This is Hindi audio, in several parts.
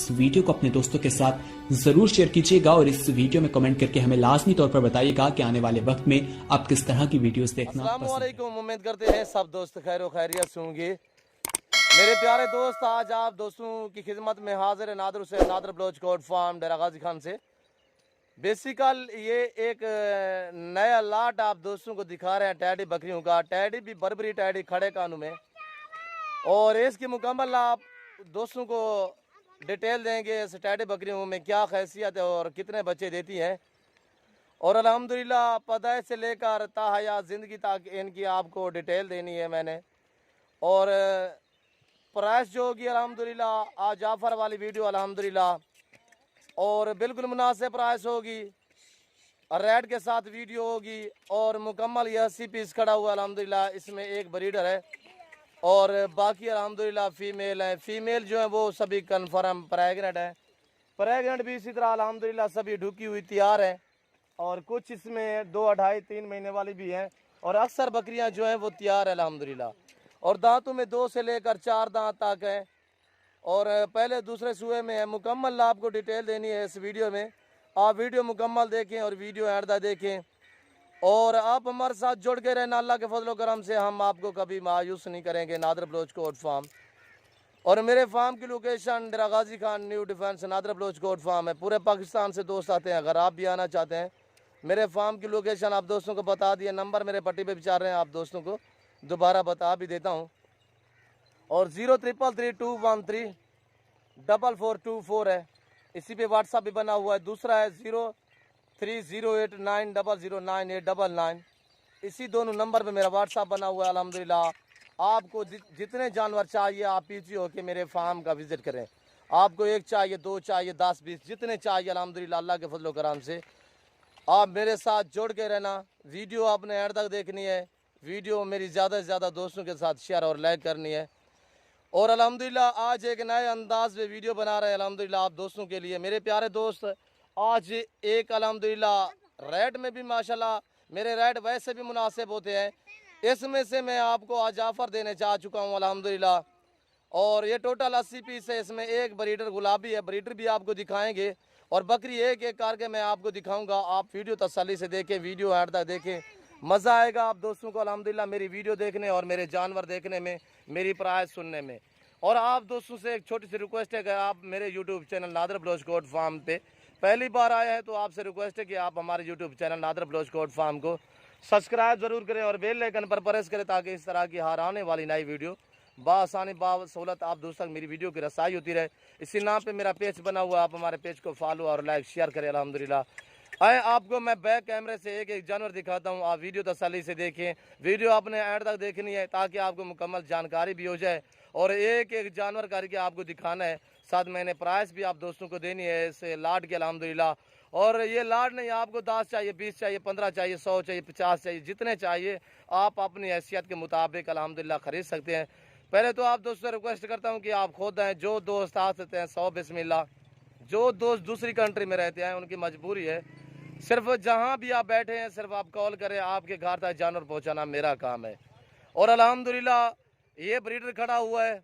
इस वीडियो को अपने दोस्तों के साथ जरूर शेयर कीजिएगा और इस वीडियो में कमेंट करके हमें लाजमी तौर पर बताइएगा कि आने वाले वक्त में आप किस तरह की वीडियोस देखना पसंद हैं। उम्मीद करते हैं सब दोस्त खैर खैरियत से होंगे। मेरे प्यारे दोस्त, आज आप दोस्तों की खिदमत में हाजिर है नादर हुसैन, नादर बलोच कोट फार्म डेरा गाजी खान से। बेसिकल ये एक नया लाट आप दोस्तों को दिखा रहे हैं टैडी बकरियों का। टैडी भी बरबरी टैडी खड़े कानों में, और इसकी मुकम्मल आप दोस्तों को डिटेल देंगे इस टैडी बकरियों में क्या खैसियत है और कितने बच्चे देती हैं। और अल्हम्दुलिल्लाह पैदाइश से लेकर ताहयात ज़िंदगी तक इनकी आपको डिटेल देनी है मैंने। और प्राइस जो होगी अल्हम्दुलिल्लाह आज ऑफर वाली वीडियो अल्हम्दुलिल्लाह और बिल्कुल मुनासिब प्राइस होगी, रेट के साथ वीडियो होगी। और मुकम्मल ये 80 पीस खड़ा हुआ अल्हम्दुलिल्लाह। इसमें एक ब्रीडर है और बाकी अल्हम्दुलिल्लाह फ़ीमेल है। फ़ीमेल जो है वो सभी कन्फर्म प्रेगनेंट है। प्रेगनेंट भी इसी तरह अल्हम्दुलिल्लाह सभी ढुकी हुई तैयार है। और कुछ इसमें 2, 2.5, 3 महीने वाली भी हैं। और अक्सर बकरियां जो हैं वो तैयार है अल्हम्दुलिल्लाह। और दांतों में 2 से लेकर 4 दांत तक है और पहले दूसरे सूए में है। मुकम्मल आपको डिटेल देनी है इस वीडियो में। आप वीडियो मुकम्मल देखें और वीडियो एंड तक देखें और आप हमारे साथ जुड़ के रहना। अल्लाह के फजल करम से हम आपको कभी मायूस नहीं करेंगे। नादर बलोच कोट फार्म और मेरे फार्म की location Dera Ghazi Khan new defence Nadar Baloch coat farm है। पूरे पाकिस्तान से दोस्त आते हैं। अगर आप भी आना चाहते हैं, मेरे फार्म की लोकेशन आप दोस्तों को बता दिया। नंबर मेरे पट्टी पे विचार रहे हैं, आप दोस्तों को दोबारा बता भी देता हूँ। और 0333213424 है। इसी पे व्हाट्सअप भी बना हुआ है। दूसरा है 0308900989। इसी दोनों नंबर पे मेरा व्हाट्सअप बना हुआ है अल्हम्दुलिल्लाह। आपको जितने जानवर चाहिए आप पीछे होके मेरे फार्म का विजिट करें। आपको 1 चाहिए, 2 चाहिए, 10, 20 जितने चाहिए अल्हम्दुलिल्लाह अल्लाह के फजल करम से आप मेरे साथ जुड़ के रहना। वीडियो आपने एंड तक देखनी है। वीडियो मेरी ज़्यादा से ज़्यादा दोस्तों के साथ शेयर और लाइक करनी है। और अल्हम्दुलिल्लाह आज एक नए अंदाज में वीडियो बना रहे हैं अल्हम्दुलिल्लाह आप दोस्तों के लिए। मेरे प्यारे दोस्त, आज एक अल्हम्दुलिल्लाह रेट में भी माशाल्लाह मेरे रेट वैसे भी मुनासिब होते हैं। इसमें से मैं आपको आज ऑफ़र देने चाह चुका हूँ अल्हम्दुलिल्लाह। और ये टोटल 80 पीस है। इसमें एक ब्रीडर गुलाबी है, ब्रीडर भी आपको दिखाएंगे और बकरी एक एक करके मैं आपको दिखाऊंगा। आप वीडियो तसल्ली से देखें, वीडियो एंड तक देखें, मज़ा आएगा आप दोस्तों को अल्हम्दुलिल्लाह मेरी वीडियो देखने और मेरे जानवर देखने में, मेरी प्राइस सुनने में। और आप दोस्तों से एक छोटी सी रिक्वेस्ट है कि आप मेरे YouTube channel Nadir Baloch coat farm पे पहली बार आए हैं तो आपसे रिक्वेस्ट है कि आप हमारे YouTube channel Nadir Baloch coat farm को सब्सक्राइब ज़रूर करें और बेल आइकन पर प्रेस करें ताकि इस तरह की हर आने वाली नई वीडियो बासानी बासहूलत आप दोस्तों तक मेरी वीडियो की रसाई होती रहे। इसी नाम पे मेरा पेज बना हुआ है। आप हमारे पेज को फॉलो और लाइक शेयर करें अल्हम्दुलिल्लाह। आए आपको मैं बैक कैमरे से एक एक जानवर दिखाता हूँ। आप वीडियो तसल्ली से देखें। वीडियो आपने एंड तक देखनी है ताकि आपको मुकम्मल जानकारी भी हो जाए और एक एक जानवर करके आपको दिखाना है। साथ मैंने प्राइस भी आप दोस्तों को देनी है इस लाट के अल्हम्दुलिल्लाह। और ये लाट नहीं, आपको 10 चाहिए, 20 चाहिए, 15 चाहिए, 100 चाहिए, 50 चाहिए, जितने चाहिए आप अपनी हैसियत के मुताबिक अल्हम्दुलिल्लाह ख़रीद सकते हैं। पहले तो आप दोस्तों से रिक्वेस्ट करता हूँ कि आप खुद हैं। जो दोस्त आ सकते हैं 100 बिस्मिल्लाह। जो दोस्त दूसरी कंट्री में रहते हैं उनकी मजबूरी है। सिर्फ जहाँ भी आप बैठे हैं सिर्फ आप कॉल करें, आपके घर तक जानवर पहुँचाना मेरा काम है। और अल्हम्दुलिल्लाह ये ब्रीडर खड़ा हुआ है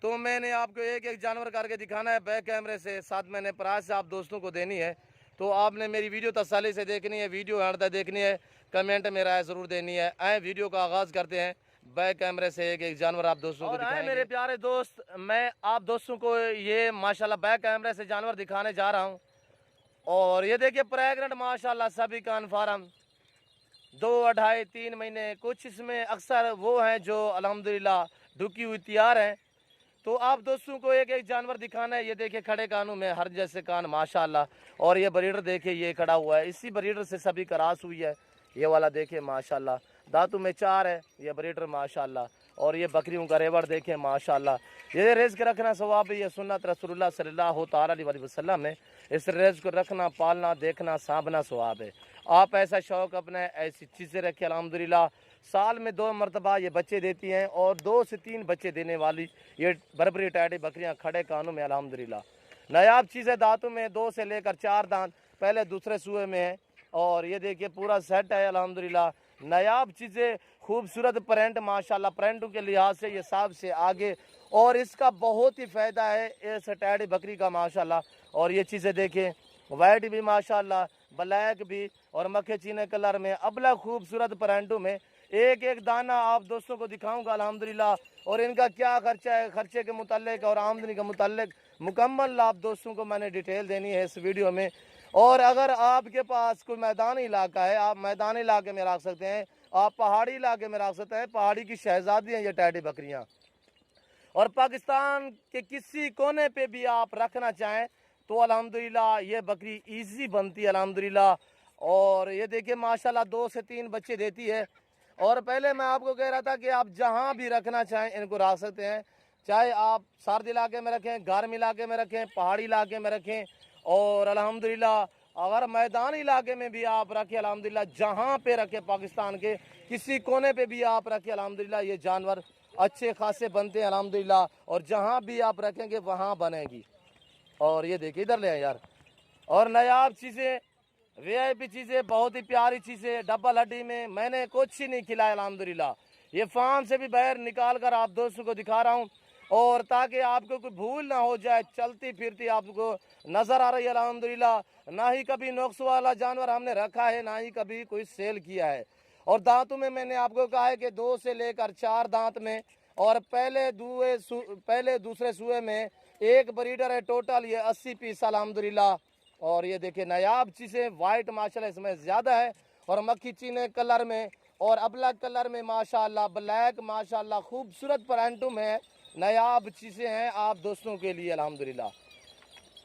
तो मैंने आपको एक एक जानवर करके दिखाना है बैक कैमरे से। साथ मैंने प्राइस आप दोस्तों को देनी है तो आपने मेरी वीडियो तसल्ली से देखनी है, वीडियो एंड तक देखनी है, कमेंट में राय ज़रूर देनी है। आए वीडियो का आगाज़ करते हैं। बैक कैमरे से एक एक जानवर आप दोस्तों को दिखाएंगे। मेरे प्यारे दोस्त, मैं आप दोस्तों को ये माशाल्लाह बैक कैमरे से जानवर दिखाने जा रहा हूँ। और ये देखिए प्रेग्नेंट माशाल्लाह सभी कन्फर्म 2, 2.5, 3 महीने। कुछ इसमें अक्सर वो हैं जो अल्हम्दुलिल्लाह ढुकी हुई तैयार हैं। तो आप दोस्तों को एक एक जानवर दिखाना है। ये देखिए खड़े कानों में हर जैसे कान माशाल्लाह। और ये ब्रीडर देखिए ये खड़ा हुआ है, इसी ब्रीडर से सभी क्रॉस हुई है। ये वाला देखिए माशाल्लाह दांतों में 4 है ये ब्रीडर माशाल्लाह। और ये बकरियों का रेवड़ देखें माशाल्लाह। ये रेज़ के रखना सवाब है, ये सुन्नत रसूलुल्लाह सल्लल्लाहु तआला अलैहि वसल्लम है। इस रेज़ को रखना, पालना, देखना, सांभना सवाब है। आप ऐसा शौक़ अपने ऐसी चीज़ें रखें अल्हम्दुलिल्लाह। साल में 2 मरतबा ये बच्चे देती हैं और 2 से 3 बच्चे देने वाली ये बरबरी टैडी बकरियां खड़े कानों में अल्हम्दुलिल्लाह। नायाब चीज़ें दांतों में 2 से लेकर 4 दांत पहले दूसरे सूए में है। और ये देखिए पूरा सेट है अल्हम्दुलिल्लाह। नायाब चीज़ें, खूबसूरत प्रिंट माशाल्लाह। प्रिंटों के लिहाज से ये सबसे आगे और इसका बहुत ही फ़ायदा है इस टैडी बकरी का माशाल्लाह। और ये चीज़ें देखें, वाइट भी माशाल्लाह, ब्लैक भी और मक्खे चीने कलर में, अबला खूबसूरत परंटू में। एक एक दाना आप दोस्तों को दिखाऊंगा अल्हम्दुलिल्लाह। और इनका क्या खर्चा है, खर्चे के मुताल्लिक और आमदनी के मुताल्लिक मुकम्मल आप दोस्तों को मैंने डिटेल देनी है इस वीडियो में। और अगर आपके पास कोई मैदानी इलाका है, आप मैदानी इलाके में रख सकते हैं, आप पहाड़ी इलाके में रख सकते हैं। पहाड़ी की शहजादी हैं ये टैडी बकरियाँ। और पाकिस्तान के किसी कोने पे भी आप रखना चाहें तो अल्हम्दुलिल्लाह ये बकरी इजी बनती है अल्हम्दुलिल्लाह। और ये देखिए माशाल्लाह 2 से 3 बच्चे देती है। और पहले मैं आपको कह रहा था कि आप जहाँ भी रखना चाहें इनको रख सकते हैं, चाहे आप सर्द इलाके में रखें, गर्म इलाके में रखें, पहाड़ी इलाके में रखें। और अल्हम्दुलिल्लाह अगर मैदानी इलाके में भी आप रखें अल्हम्दुलिल्लाह, जहाँ पे रखें पाकिस्तान के किसी कोने पे भी आप रखें अल्हम्दुलिल्लाह, ये जानवर अच्छे खासे बनते हैं अल्हम्दुलिल्लाह। और जहाँ भी आप रखेंगे वहाँ बनेगी। और ये देखिए इधर ले आए यार। और नायाब चीज़ें, VIP चीज़ें, बहुत ही प्यारी चीज़ें, डबल हड्डी में मैंने कुछ ही नहीं खिलाया अल्हम्दुलिल्लाह। ये फार्म से भी बाहर निकाल कर आप दोस्तों को दिखा रहा हूँ, और ताकि आपको कोई भूल ना हो जाए, चलती फिरती आपको नज़र आ रही है अल्हम्दुलिल्लाह। ना ही कभी नुक्स वाला जानवर हमने रखा है, ना ही कभी कोई सेल किया है। और दांतों में मैंने आपको कहा है कि 2 से लेकर 4 दांत में, और पहले दूसरे सुए में एक ब्रीडर है। टोटल ये 80 पीस अल्हम्दुलिल्लाह। और ये देखिए नायाब चीज़ें, वाइट माशाल्लाह इसमें ज़्यादा है, और मक्खी चीने कलर में और अबलग कलर में माशाल्लाह, ब्लैक माशाल्लाह खूबसूरत परंटू में नायाब चीज़ें हैं आप दोस्तों के लिए अल्हम्दुलिल्लाह।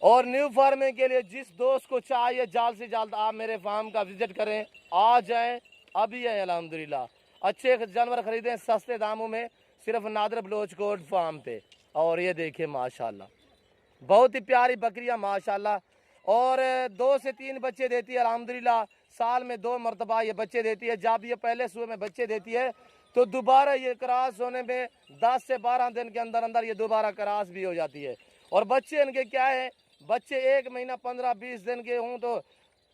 और न्यू फार्मिंग के लिए जिस दोस्त को चाहिए जल्द से जल्द आप मेरे फार्म का विजिट करें, आ जाएं, अभी आए अल्हम्दुलिल्लाह। अच्छे जानवर खरीदें सस्ते दामों में, सिर्फ नादर बलोच कोट फार्म पे। और ये देखिए माशाल्लाह बहुत ही प्यारी बकरियां माशाल्लाह। और 2 से 3 बच्चे देती है अल्हम्दुलिल्लाह। साल में 2 मरतबा ये बच्चे देती है। जब ये पहले सुबह में बच्चे देती है तो दोबारा ये क्रॉस होने में 10 से 12 दिन के अंदर अंदर ये दोबारा क्रॉस भी हो जाती है। और बच्चे इनके क्या है, बच्चे 1 महीना 15-20 दिन के हों तो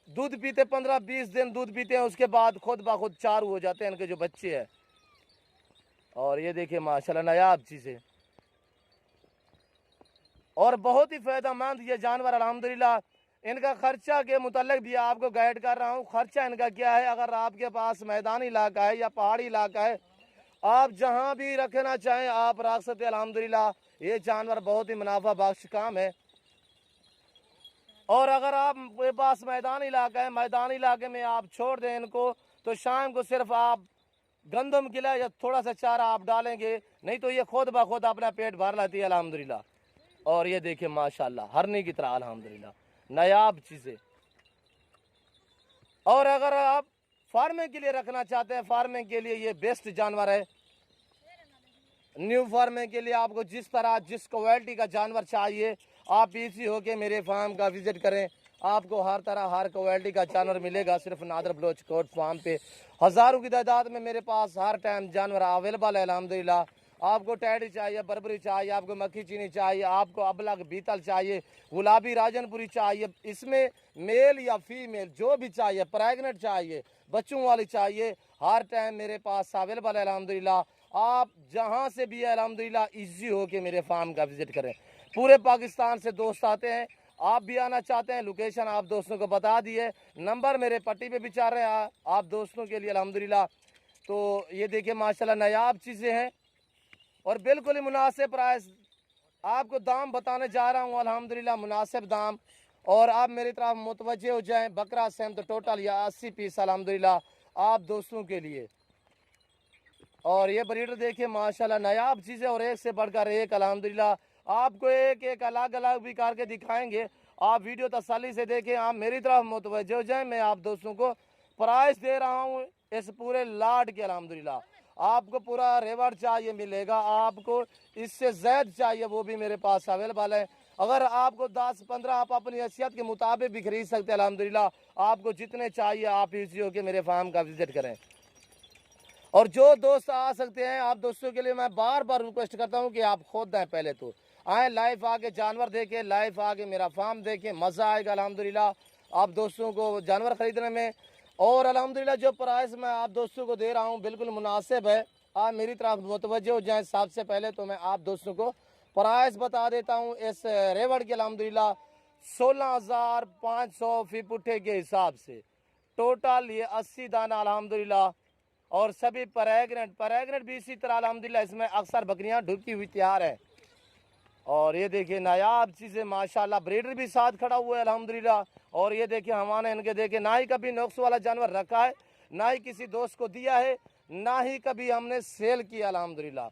दूध पीते, 15-20 दिन दूध पीते हैं, उसके बाद खुद ब खुद चारू हो जाते हैं इनके जो बच्चे हैं। और ये देखिए माशाल्लाह नायाब चीज़ें, और बहुत ही फ़ायदेमंद ये जानवर अल्हम्दुलिल्लाह। इनका खर्चा के मुताल्लिक भी आपको गाइड कर रहा हूँ। खर्चा इनका क्या है, अगर आपके पास मैदानी इलाका है या पहाड़ी इलाका है, आप जहाँ भी रखना चाहें आप रख सकते हैं अल्हम्दुलिल्लाह। ये जानवर बहुत ही मुनाफा बख्श काम है। और अगर आपके पास मैदानी इलाका है, मैदानी इलाके में आप छोड़ दें इनको, तो शाम को सिर्फ आप गंदम खिला या थोड़ा सा चारा आप डालेंगे, नहीं तो ये खुद ब खुद अपना पेट भर लेती है अल्हम्दुलिल्लाह। और ये देखिए माशाल्लाह हरनी की तरह अल्हम्दुलिल्लाह नायाब चीज़ें। और अगर आप फार्मिंग के लिए रखना चाहते हैं, फार्मिंग के लिए ये बेस्ट जानवर है। न्यू फार्मिंग के लिए आपको जिस तरह जिस क्वालिटी का जानवर चाहिए, आप इजी होके मेरे फार्म का विजिट करें, आपको हर तरह हर क्वालिटी का जानवर मिलेगा। सिर्फ नादर बलोच कोट फार्म पे हज़ारों की तादाद में मेरे पास हर टाइम जानवर अवेलेबल है अल्हम्दुलिल्लाह। आपको टैडी चाहिए, बर्बरी चाहिए, आपको मक्खी चीनी चाहिए, आपको अबलग बीतल चाहिए, गुलाबी राजनपुरी चाहिए, इसमें मेल या फीमेल जो भी चाहिए, प्रेग्नेंट चाहिए, बच्चों वाली चाहिए, हर टाइम मेरे पास अवेलेबल है अल्हम्दुलिल्लाह। आप जहां से भी है अल्हम्दुलिल्लाह इजी हो के मेरे फार्म का विजिट करें। पूरे पाकिस्तान से दोस्त आते हैं, आप भी आना चाहते हैं, लोकेशन आप दोस्तों को बता दिए, नंबर मेरे पट्टी पे भी चल रहे हैं आप दोस्तों के लिए अल्हम्दुलिल्लाह। तो ये देखिए माशाल्लाह नायाब चीज़ें हैं और बिल्कुल ही मुनासिब प्राइस। आपको दाम बताने जा रहा हूँ अल्हम्दुलिल्लाह, मुनासिब दाम। और आप मेरी तरफ मुतवज्जे हो जाएं। बकरा सेम तो टोटल या 80 पीस अल्हम्दुलिल्लाह आप दोस्तों के लिए। और ये ब्रीडर देखिए माशाल्लाह नायाब चीज़ें, और एक से बढ़कर एक अल्हम्दुलिल्लाह। आपको एक एक अलग अलग भी करके दिखाएंगे, आप वीडियो तसल्ली से देखें, आप मेरी तरफ मुतवज्जे हो जाएं। मैं आप दोस्तों को प्राइस दे रहा हूँ इस पूरे लाट के अल्हम्दुलिल्लाह। आपको पूरा रिवॉर्ड चाहिए मिलेगा, आपको इससे ज़्यादा चाहिए वो भी मेरे पास अवेलेबल है। अगर आपको 10-15 आप अपनी हैसियत के मुताबिक भी खरीद सकते हैं अल्हम्दुलिल्लाह। आपको जितने चाहिए आप इसी हो के मेरे फार्म का विजिट करें। और जो दोस्त आ सकते हैं, आप दोस्तों के लिए मैं बार बार रिक्वेस्ट करता हूं कि आप खुद आएँ, पहले तो आएँ, लाइव आके जानवर देखें, लाइव आके मेरा फार्म देखें, मज़ा आएगा अल्हम्दुलिल्लाह आप दोस्तों को जानवर ख़रीदने में। और अल्हम्दुलिल्लाह जो प्राइस मैं आप दोस्तों को दे रहा हूं बिल्कुल मुनासिब है। आप मेरी तरफ मुतवज्जो हो जाए। सबसे पहले तो मैं आप दोस्तों को प्राइस बता देता हूँ इस रेवड़ के अल्हम्दुलिल्लाह 16,500 फी पुट्ठे के हिसाब से टोटल ये 80 दाना अल्हम्दुलिल्लाह। और सभी प्रेग्नेंट भी इसी तरह अल्हम्दुलिल्लाह इसमें अक्सर बकरियां ढुकी हुई तैयार है। और ये देखिए नायाब चीज़ें माशाल्लाह, ब्रीडर भी साथ खड़ा हुआ है अल्हम्दुलिल्लाह। और ये देखिए हमारे इनके देखे ना ही कभी नुक्स वाला जानवर रखा है, ना ही किसी दोस्त को दिया है, ना ही कभी हमने सेल किया अल्हम्दुलिल्लाह।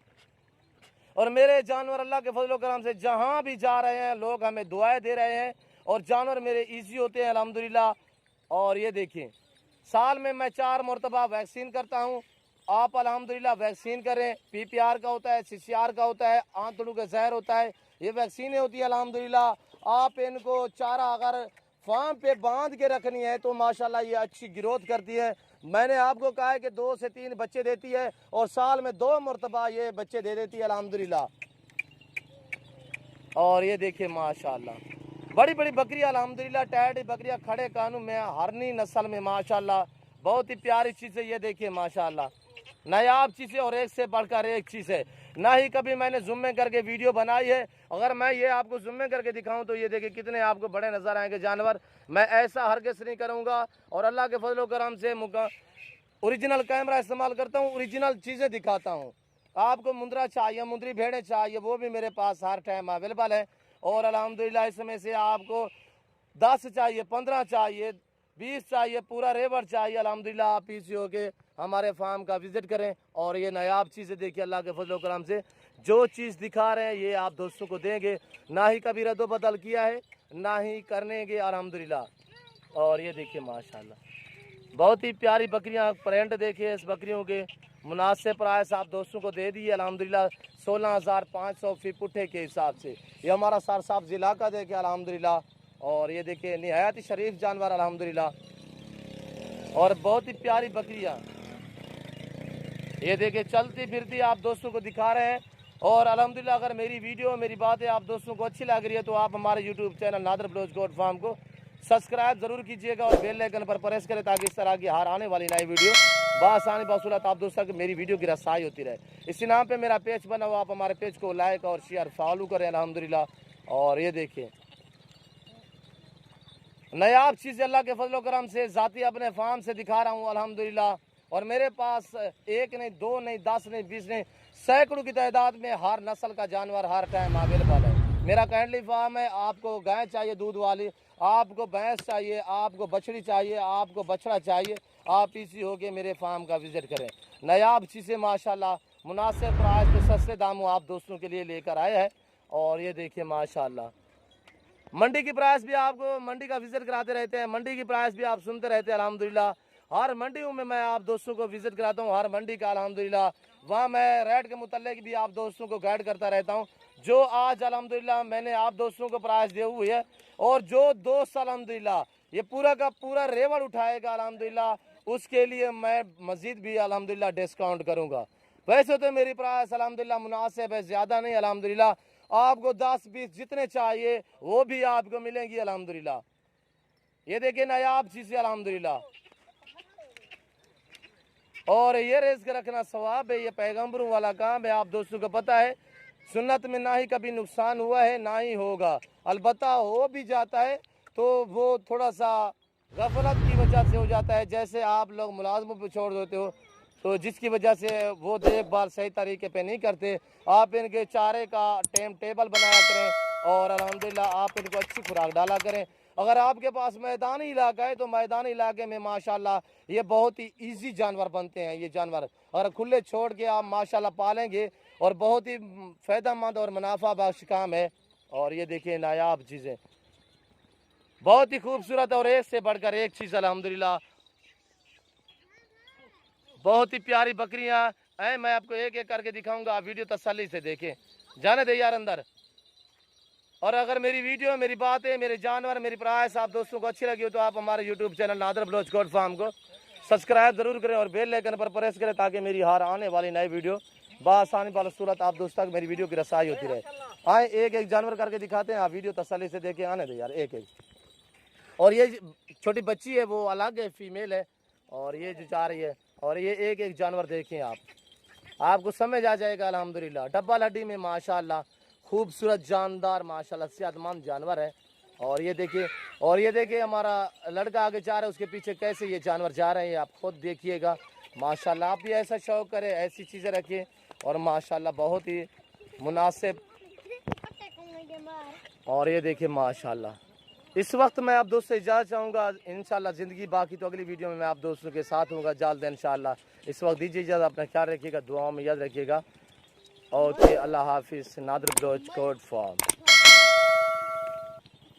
और मेरे जानवर अल्लाह के फजल करम से जहाँ भी जा रहे हैं लोग हमें दुआएं दे रहे हैं और जानवर मेरे ईजी होते हैं अल्हम्दुलिल्लाह। और ये देखिए साल में मैं 4 मरतबा वैक्सीन करता हूँ। आप अल्हम्दुलिल्लाह वैक्सीन करें। PPR का होता है, CCR का होता है, आंतड़ू का जहर होता है, ये वैक्सीनें होती है अल्हम्दुलिल्लाह। आप इनको चारा अगर फार्म पे बांध के रखनी है तो माशाल्लाह ये अच्छी ग्रोथ करती है। मैंने आपको कहा है कि 2 से 3 बच्चे देती है और साल में 2 मरतबा ये बच्चे दे देती है अल्हम्दुलिल्लाह। और ये देखिए माशाल्लाह बड़ी बड़ी बकरियां अल्हम्दुलिल्लाह, टैडी बकरियां खड़े कानून में, हरनी नस्ल में माशाल्लाह बहुत ही प्यारी चीज़ है। ये देखिए माशाल्लाह नायाब चीज़ है और एक से बढ़कर एक चीज़ है। ना ही कभी मैंने जुम्मे करके वीडियो बनाई है। अगर मैं ये आपको जुम्मे करके दिखाऊं तो ये देखिए कितने आपको बड़े नज़र आएंगे जानवर। मैं ऐसा हरगिज़ नहीं करूंगा और अल्लाह के फजल करम से ओरिजिनल कैमरा इस्तेमाल करता हूं, ओरिजिनल चीज़ें दिखाता हूं। आपको मुंद्रा चाहिए, मुंद्री भेड़ें चाहिए, वो भी मेरे पास हर टाइम अवेलेबल है। और अल्हम्दुलिल्लाह इसमें से आपको 10 चाहिए, 15 चाहिए, 20 चाहिए, पूरा रेवड़ चाहिए अल्हम्दुलिल्लाह, आप PCO के हमारे फार्म का विजिट करें। और ये नायाब चीज़ें देखिए अल्लाह के फजल करम से जो चीज़ दिखा रहे हैं ये आप दोस्तों को देंगे। ना ही कभी रद्दो बदल किया है, ना ही करनेंगे अल्हम्दुलिल्लाह। और ये देखिए माशाल्लाह बहुत ही प्यारी बकरियां, प्रिंट देखिए इस बकरियों के मुनासिब प्राइस आप दोस्तों को दे दिए अल्हम्दुलिल्लाह 16,500 फी पुट्ठे के हिसाब से। ये हमारा सरसाब ज़िला का देखिए अल्हम्दुलिल्लाह। और ये देखिए निहायत ही शरीफ जानवर अल्हम्दुलिल्लाह और बहुत ही प्यारी बकरियां। ये देखिए चलती फिरती आप दोस्तों को दिखा रहे हैं। और अल्हम्दुलिल्लाह अगर मेरी वीडियो, मेरी बातें आप दोस्तों को अच्छी लग रही है तो आप हमारे YouTube channel Nadir Baloch goat farm को सब्सक्राइब ज़रूर कीजिएगा और बेल आइकन पर प्रेस करें ताकि इस तरह की हर आने वाली नई वीडियो बआसानी बसूलत आप दोस्तों की मेरी वीडियो की रसाई होती रहे। इसी नाम पे मेरा पेज बना हुआ, आप हमारे पेज को लाइक और शेयर फॉलो करें अल्हम्दुलिल्लाह। और ये देखिए नायाब चीज़ अल्लाह के फजल करम से ज़ाती अपने फार्म से दिखा रहा हूँ अल्हम्दुलिल्लाह। और मेरे पास 1 नहीं, 2 नहीं, 10 नहीं, 20 नहीं, सैकड़ों की तादाद में हर नस्ल का जानवर हर टाइम अवेलेबल है। मेरा कैंडली फार्म है। आपको गाय चाहिए दूध वाली, आपको भैंस चाहिए, आपको बछड़ी चाहिए, आपको बछड़ा चाहिए, आप इसी हो के मेरे फार्म का विजिट करें। नायाब चीज़ें माशाल्लाह मुनासिब प्राइस पे सस्ते दामों आप दोस्तों के लिए लेकर आए हैं। और ये देखिए माशाल्लाह मंडी की प्राइस भी आपको मंडी का विजिट कराते रहते हैं, मंडी की प्राइस भी आप सुनते रहते हैं अल्हम्दुलिल्लाह। हर मंडियों में मैं आप दोस्तों को विजिट कराता हूँ, हर मंडी का अल्हम्दुलिल्लाह। वहाँ मैं रेट के मुतल्लिक भी आप दोस्तों को गाइड करता रहता हूँ। जो आज अल्हम्दुलिल्लाह मैंने आप दोस्तों को प्राइस दी हुई है और जो दोस्त अल्हम्दुलिल्लाह ये पूरा का पूरा रेवड़ उठाएगा अल्हम्दुलिल्लाह, उसके लिए मैं मज़ीद भी अल्हम्दुलिल्लाह डिस्काउंट करूँगा। वैसे तो मेरी प्राइस अल्हम्दुलिल्लाह मुनासिब है, ज़्यादा नहीं अल्हम्दुलिल्लाह। आपको 10-20 जितने चाहिए वो भी आपको मिलेंगी अल्हम्दुलिल्लाह। ये देखिए नायाब चीज़ें अल्हम्दुलिल्लाह। और ये रिस्क रखना सवाब है, ये पैगंबरों वाला काम है, आप दोस्तों को पता है। सुन्नत में ना ही कभी नुकसान हुआ है ना ही होगा, अलबत्ता हो भी जाता है तो वो थोड़ा सा गफलत की वजह से हो जाता है। जैसे आप लोग मुलाजमों पर छोड़ देते हो तो जिसकी वजह से वो देखभाल सही तरीके पे नहीं करते। आप इनके चारे का टाइम टेबल बनाया करें और अल्हम्दुलिल्लाह आप इनको अच्छी खुराक डाला करें। अगर आपके पास मैदानी इलाका है तो मैदानी इलाके में माशाल्लाह ये बहुत ही इजी जानवर बनते हैं। ये जानवर अगर खुले छोड़ के आप माशाल्लाह पालेंगे और बहुत ही फ़ायदेमंद और मुनाफा बख्श काम है। और ये देखिए नायाब चीज़ें बहुत ही खूबसूरत और एक से बढ़कर एक चीज़ अल्हम्दुलिल्लाह। बहुत ही प्यारी बकरियां हैं, मैं आपको एक एक करके दिखाऊंगा, आप वीडियो तसल्ली से देखें। जाने दे यार अंदर। और अगर मेरी वीडियो, मेरी बातें, मेरे जानवर, मेरी प्राइस आप दोस्तों को अच्छी लगी हो तो आप हमारे YouTube channel Nadir Baloch goat farm को सब्सक्राइब ज़रूर करें और बेल आइकन पर प्रेस करें ताकि मेरी हर आने वाली नई वीडियो बआसानी वाला सूरत आप दोस्तों तक मेरी वीडियो की रसाई होती रहे। आए एक एक जानवर करके दिखाते हैं, आप वीडियो तसल्ली से देखें। आने दे यार एक एक। और ये छोटी बच्ची है वो अलग है, फीमेल है। और ये जो जा रही है और ये एक एक जानवर देखें आप। आपको समझ आ जाएगा अल्हम्दुलिल्लाह। डबल हड्डी में माशाल्लाह खूबसूरत जानदार माशाल्लाह सेहतमंद जानवर है। और ये देखिए हमारा लड़का आगे जा रहा है, उसके पीछे कैसे ये जानवर जा रहे हैं आप खुद देखिएगा। माशाल्लाह आप भी ऐसा शौक करें, ऐसी चीज़ें रखें और माशाल्लाह बहुत ही मुनासिब। और ये देखिए माशाल्लाह इस वक्त मैं आप दोस्तों से इजाज़त चाहूँगा। इंशाल्लाह ज़िंदगी बाकी तो अगली वीडियो में मैं आप दोस्तों के साथ हूँगा जल्द इंशाल्लाह। इस वक्त दीजिए इजाज़त, अपना ख्याल रखिएगा, दुआओं में याद रखिएगा। ओके, अल्लाह हाफिज़। Nadir Baloch goat form.